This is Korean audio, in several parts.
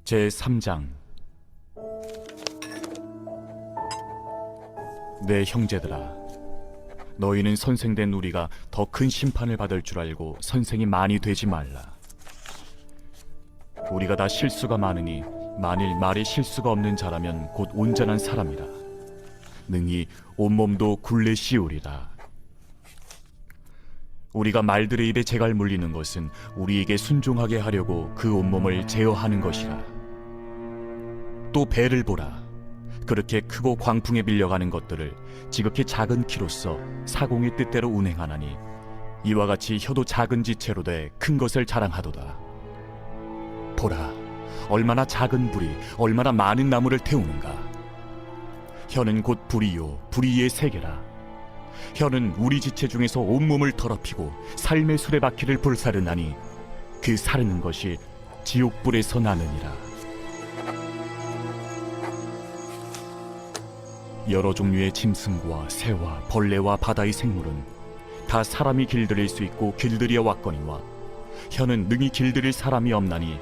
제3장. 내 형제들아, 너희는 선생된 우리가 더 큰 심판을 받을 줄 알고 선생이 많이 되지 말라. 우리가 다 실수가 많으니 만일 말에 실수가 없는 자라면 곧 온전한 사람이라. 능히 온몸도 굴레 씌우리라. 우리가 말들의 입에 재갈 물리는 것은 우리에게 순종하게 하려고 그 온몸을 제어하는 것이라. 또 배를 보라. 그렇게 크고 광풍에 밀려가는 것들을 지극히 작은 키로써 사공의 뜻대로 운행하나니 이와 같이 혀도 작은 지체로 돼 큰 것을 자랑하도다. 보라, 얼마나 작은 불이 얼마나 많은 나무를 태우는가. 혀는 곧 불이요 불의의 세계라. 혀는 우리 지체 중에서 온몸을 더럽히고 삶의 수레바퀴를 불사르나니 그 사르는 것이 지옥불에서 나느니라. 여러 종류의 짐승과 새와 벌레와 바다의 생물은 다 사람이 길들일 수 있고 길들여 왔거니와 혀는 능히 길들일 사람이 없나니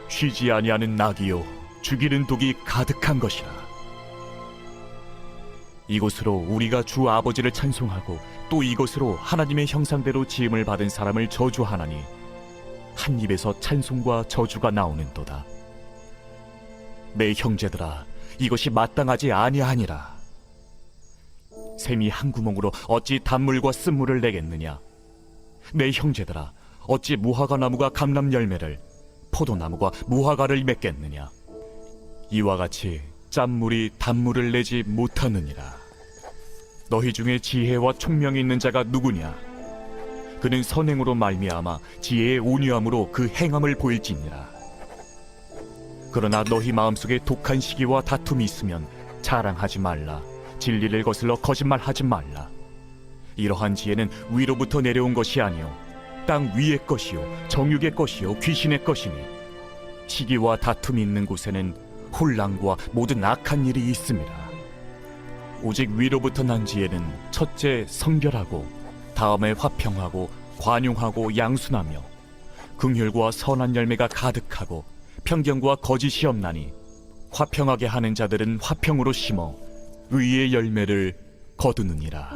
쉬지 아니하는 낙이요 죽이는 독이 가득한 것이라. 이것으로 우리가 주 아버지를 찬송하고 또 이것으로 하나님의 형상대로 지음을 받은 사람을 저주하나니 한 입에서 찬송과 저주가 나오는도다. 내 형제들아, 이것이 마땅하지 아니하니라. 샘이 한 구멍으로 어찌 단물과 쓴물을 내겠느냐. 내 형제들아, 어찌 무화과 나무가 감람 열매를, 포도나무가 무화과를 맺겠느냐. 이와 같이 짠물이 단물을 내지 못하느니라. 너희 중에 지혜와 총명이 있는 자가 누구냐. 그는 선행으로 말미암아 지혜의 온유함으로 그 행함을 보일지니라. 그러나 너희 마음속에 독한 시기와 다툼이 있으면 자랑하지 말라. 진리를 거슬러 거짓말하지 말라. 이러한 지혜는 위로부터 내려온 것이 아니요 땅 위의 것이요 정육의 것이요 귀신의 것이니 시기와 다툼이 있는 곳에는 혼란과 모든 악한 일이 있습니다. 오직 위로부터 난 지혜는 첫째 성결하고 다음에 화평하고 관용하고 양순하며 긍휼과 선한 열매가 가득하고 편견과 거짓이 없나니 화평하게 하는 자들은 화평으로 심어 의의 열매를 거두느니라.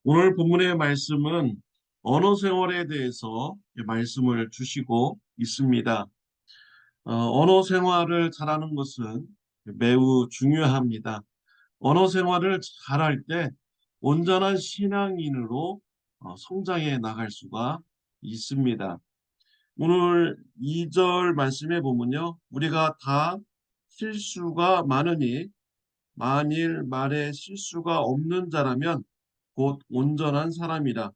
오늘 본문의 말씀은 언어 생활에 대해서 말씀을 주시고 있습니다. 언어 생활을 잘하는 것은 매우 중요합니다. 언어 생활을 잘할 때 온전한 신앙인으로 성장해 나갈 수가 있습니다. 오늘 2절 말씀에 보면요. 우리가 다 실수가 많으니 만일 말에 실수가 없는 자라면 곧 온전한 사람이라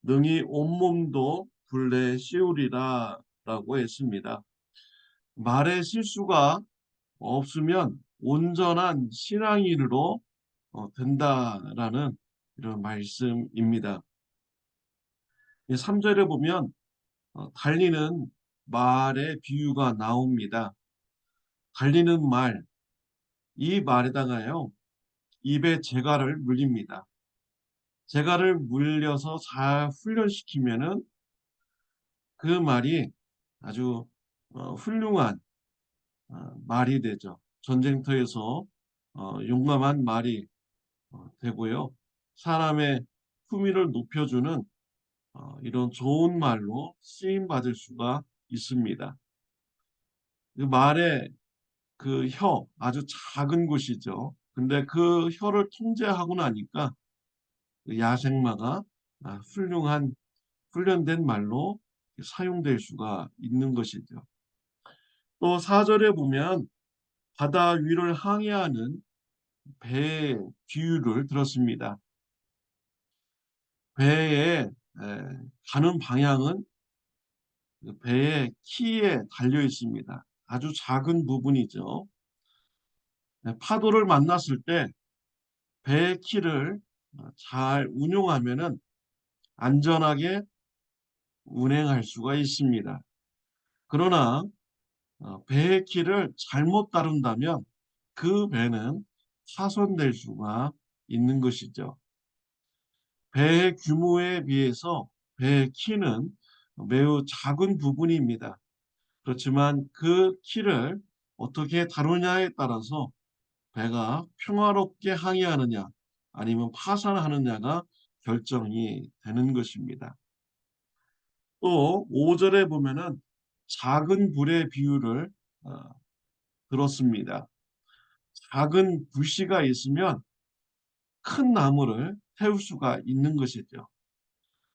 능히 온몸도 굴레 씌우리라 라고 했습니다. 말에 실수가 없으면 온전한 신앙인으로 된다라는 이런 말씀입니다. 3절에 보면 달리는 말의 비유가 나옵니다. 달리는 말, 이 말에다가요 입에 재갈을 물립니다. 재갈을 물려서 잘 훈련시키면은 그 말이 아주 훌륭한 말이 되죠. 전쟁터에서 용감한 말이 되고요. 사람의 품위를 높여주는 이런 좋은 말로 쓰임받을 수가 있습니다. 그 말의 그 혀, 아주 작은 곳이죠. 근데 그 혀를 통제하고 나니까 그 야생마가 훌륭한 훈련된 말로 사용될 수가 있는 것이죠. 또 4절에 보면 바다 위를 항해하는 배의 비유를 들었습니다. 배에 가는 방향은 배의 키에 달려 있습니다. 아주 작은 부분이죠. 파도를 만났을 때 배의 키를 잘 운용하면은 안전하게 운행할 수가 있습니다. 그러나 배의 키를 잘못 다룬다면 그 배는 파손될 수가 있는 것이죠. 배의 규모에 비해서 배의 키는 매우 작은 부분입니다. 그렇지만 그 키를 어떻게 다루냐에 따라서 배가 평화롭게 항해하느냐 아니면 파산하느냐가 결정이 되는 것입니다. 또 5절에 보면은 작은 불의 비유를 어, 들었습니다. 작은 불씨가 있으면 큰 나무를 태울 수가 있는 것이죠.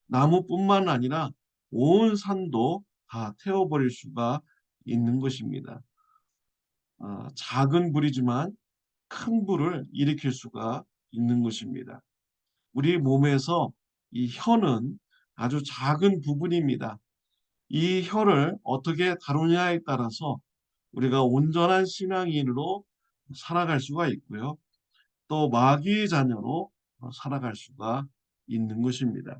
나무뿐만 아니라 온 산도 다 태워버릴 수가 있는 것입니다. 작은 불이지만 큰 불을 일으킬 수가 있는 것입니다. 우리 몸에서 이 혀는 아주 작은 부분입니다. 이 혀를 어떻게 다루냐에 따라서 우리가 온전한 신앙인으로 살아갈 수가 있고요. 또 마귀의 자녀로 살아갈 수가 있는 것입니다.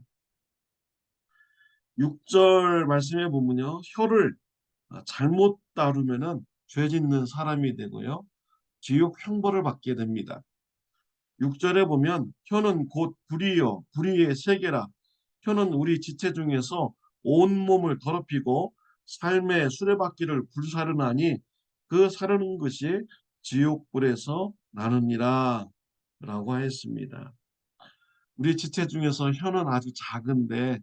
6절 말씀해 보면요. 혀를 잘못 다루면은 죄 짓는 사람이 되고요. 지옥 형벌을 받게 됩니다. 6절에 보면 혀는 곧 불이요 불의의 세계라. 혀는 우리 지체 중에서 온몸을 더럽히고 삶의 수레바퀴를 불사르나니 그 사르는 것이 지옥불에서 나느니라 라고 했습니다. 우리 지체 중에서 혀는 아주 작은데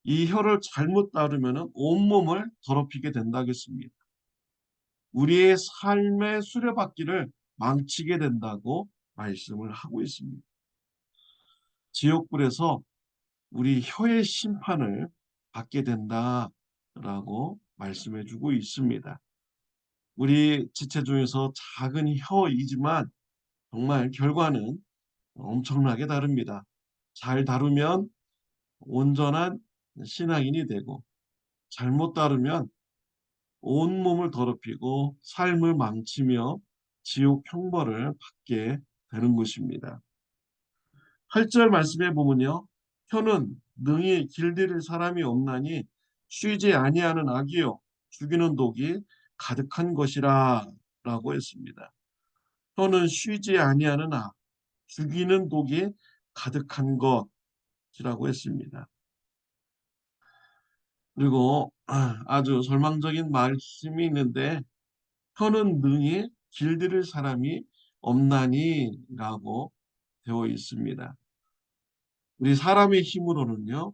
이 혀를 잘못 다루면 온몸을 더럽히게 된다겠습니다. 우리의 삶의 수레바퀴를 망치게 된다고 말씀을 하고 있습니다. 지옥불에서 우리 혀의 심판을 받게 된다라고 말씀해 주고 있습니다. 우리 지체 중에서 작은 혀이지만 정말 결과는 엄청나게 다릅니다. 잘 다루면 온전한 신앙인이 되고 잘못 다루면 온몸을 더럽히고 삶을 망치며 지옥 형벌을 받게 되는 것입니다. 8절 말씀해 보면요. 혀는 능히 길들일 사람이 없나니 쉬지 아니하는 악이요 죽이는 독이 가득한 것이라 라고 했습니다. 혀는 쉬지 아니하는 악, 죽이는 독이 가득한 것이라고 했습니다. 그리고 아주 절망적인 말씀이 있는데 혀는 능히 길들일 사람이 없나니 라고 되어 있습니다. 우리 사람의 힘으로는요.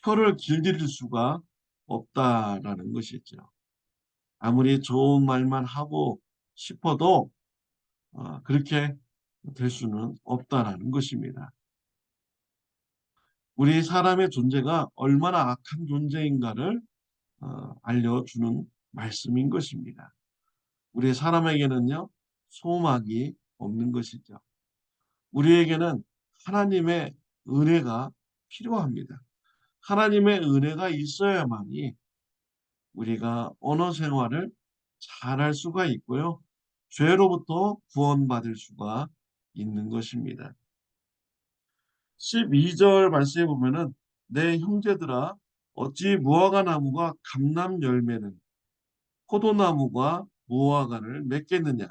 혀를 길들일 수가 없다라는 것이죠. 아무리 좋은 말만 하고 싶어도 그렇게 될 수는 없다라는 것입니다. 우리 사람의 존재가 얼마나 악한 존재인가를 알려주는 말씀인 것입니다. 우리 사람에게는요, 소망이 없는 것이죠. 우리에게는 하나님의 은혜가 필요합니다. 하나님의 은혜가 있어야만이 우리가 언어 생활을 잘할 수가 있고요. 죄로부터 구원받을 수가 있는 것입니다. 12절 말씀해 보면은 내 형제들아 어찌 무화과 나무가 감람 열매는 포도나무가 무화과를 맺겠느냐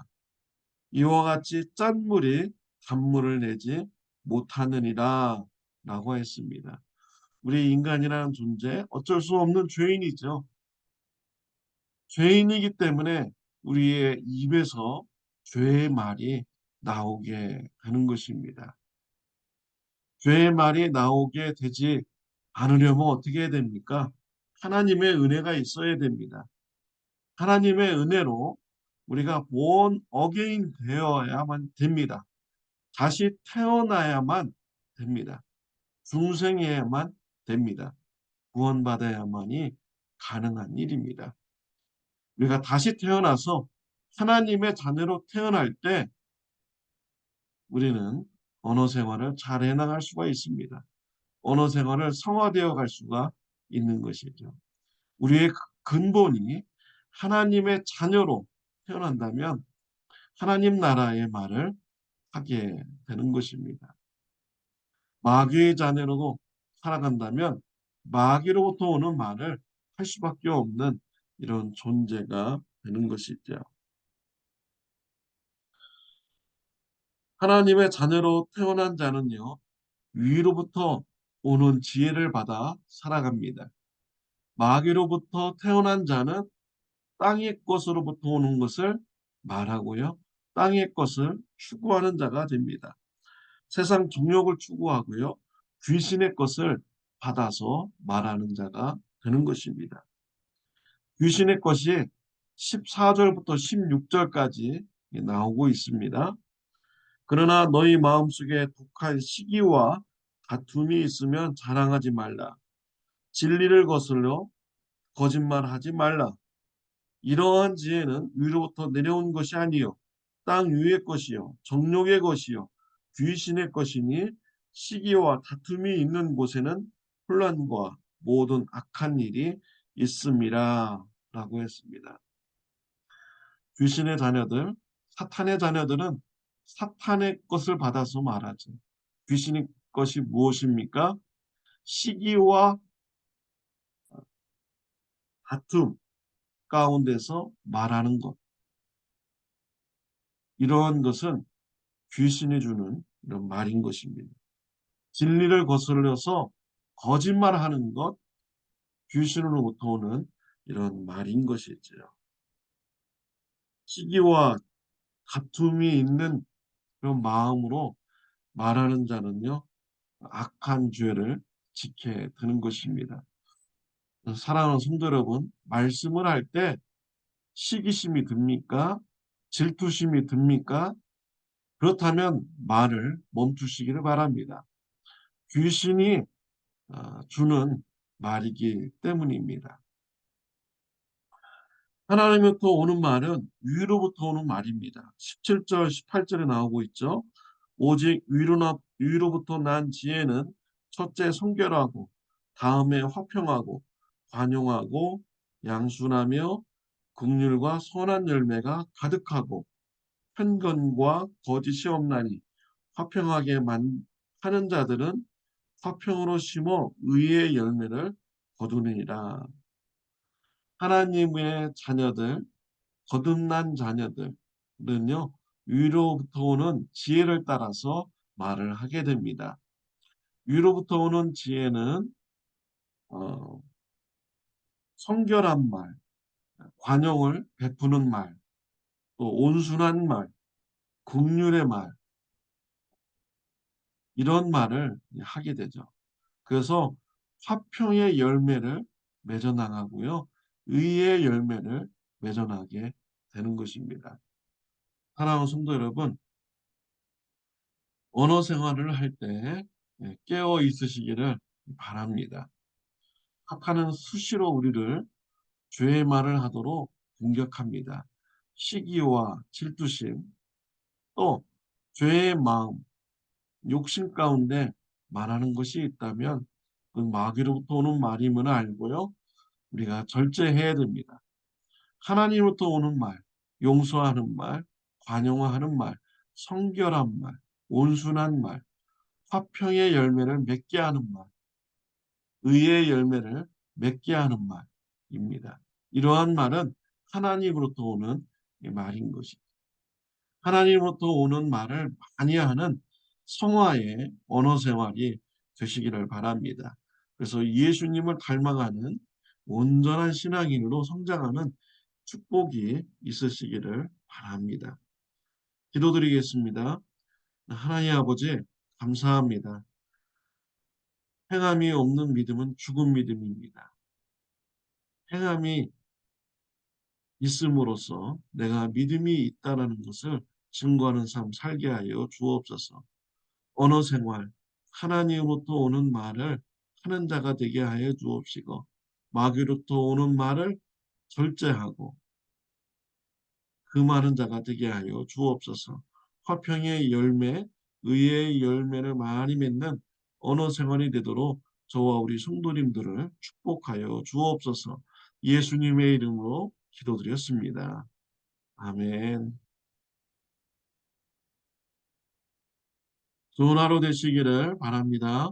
이와 같이 짠 물이 단물을 내지 못하느니라 라고 했습니다. 우리 인간이라는 존재 어쩔 수 없는 죄인이죠. 죄인이기 때문에 우리의 입에서 죄의 말이 나오게 되는 것입니다. 죄의 말이 나오게 되지 않으려면 어떻게 해야 됩니까? 하나님의 은혜가 있어야 됩니다. 하나님의 은혜로 우리가 born again 되어야만 됩니다. 다시 태어나야만 됩니다. 중생해야만 됩니다. 구원받아야만이 가능한 일입니다. 우리가 다시 태어나서 하나님의 자녀로 태어날 때 우리는 언어 생활을 잘 해나갈 수가 있습니다. 언어 생활을 성화되어 갈 수가 있는 것이죠. 우리의 근본이 하나님의 자녀로 태어난다면 하나님 나라의 말을 하게 되는 것입니다. 마귀의 자녀로 살아간다면 마귀로부터 오는 말을 할 수밖에 없는 이런 존재가 되는 것이죠. 하나님의 자녀로 태어난 자는요, 위로부터 오는 지혜를 받아 살아갑니다. 마귀로부터 태어난 자는 땅의 것으로부터 오는 것을 말하고요, 땅의 것을 추구하는 자가 됩니다. 세상 정욕을 추구하고요, 귀신의 것을 받아서 말하는 자가 되는 것입니다. 귀신의 것이 14절부터 16절까지 나오고 있습니다. 그러나 너희 마음속에 독한 시기와 다툼이 있으면 자랑하지 말라. 진리를 거슬러 거짓말하지 말라. 이러한 지혜는 위로부터 내려온 것이 아니요 땅 위의 것이요 정욕의 것이요 귀신의 것이니 시기와 다툼이 있는 곳에는 혼란과 모든 악한 일이 있음이라 라고 했습니다. 귀신의 자녀들, 사탄의 자녀들은 사탄의 것을 받아서 말하죠. 귀신의 것이 무엇입니까? 시기와 다툼 가운데서 말하는 것. 이러한 것은 귀신이 주는 이런 말인 것입니다. 진리를 거슬려서 거짓말하는 것, 귀신으로부터 오는 이런 말인 것이죠. 시기와 다툼이 있는 그런 마음으로 말하는 자는요, 악한 죄를 지게 되는 것입니다. 사랑하는 성도 여러분, 말씀을 할 때 시기심이 듭니까? 질투심이 듭니까? 그렇다면 말을 멈추시기를 바랍니다. 귀신이 주는 말이기 때문입니다. 하나님부터 오는 말은 위로부터 오는 말입니다. 17절, 18절에 나오고 있죠. 오직 위로부터 난 지혜는 첫째 성결하고 다음에 화평하고 관용하고 양순하며 긍휼과 선한 열매가 가득하고 편견과 거짓이 없나니 화평하게 하는 자들은 화평으로 심어 의의 열매를 거두느니라. 하나님의 자녀들, 거듭난 자녀들은요, 위로부터 오는 지혜를 따라서 말을 하게 됩니다. 위로부터 오는 지혜는 어, 성결한 말, 관용을 베푸는 말, 또 온순한 말, 긍휼의 말, 이런 말을 하게 되죠. 그래서 화평의 열매를 맺어 나가고요, 의의 열매를 맺어 나게 되는 것입니다. 사랑하는 성도 여러분, 언어 생활을 할 때 깨어 있으시기를 바랍니다. 사탄은 수시로 우리를 죄의 말을 하도록 공격합니다. 시기와 질투심, 또 죄의 마음, 욕심 가운데 말하는 것이 있다면 그 마귀로부터 오는 말임을 알고요, 우리가 절제해야 됩니다. 하나님으로부터 오는 말, 용서하는 말, 관용하는 말, 성결한 말, 온순한 말, 화평의 열매를 맺게 하는 말, 의의 열매를 맺게 하는 말입니다. 이러한 말은 하나님으로부터 오는 말인 것입니다. 하나님으로부터 오는 말을 많이 하는 성화의 언어 생활이 되시기를 바랍니다. 그래서 예수님을 닮아가는 온전한 신앙인으로 성장하는 축복이 있으시기를 바랍니다. 기도드리겠습니다. 하나님 아버지, 감사합니다. 행함이 없는 믿음은 죽은 믿음입니다. 행함이 있음으로써 내가 믿음이 있다라는 것을 증거하는 삶 살게 하여 주옵소서. 언어 생활, 하나님으로부터 오는 말을 하는 자가 되게 하여 주옵시고, 마귀로부터 오는 말을 절제하고 그 많은 자가 되게 하여 주옵소서. 화평의 열매, 의의 열매를 많이 맺는 언어 생활이 되도록 저와 우리 성도님들을 축복하여 주옵소서. 예수님의 이름으로 기도드렸습니다. 아멘. 좋은 하루 되시기를 바랍니다.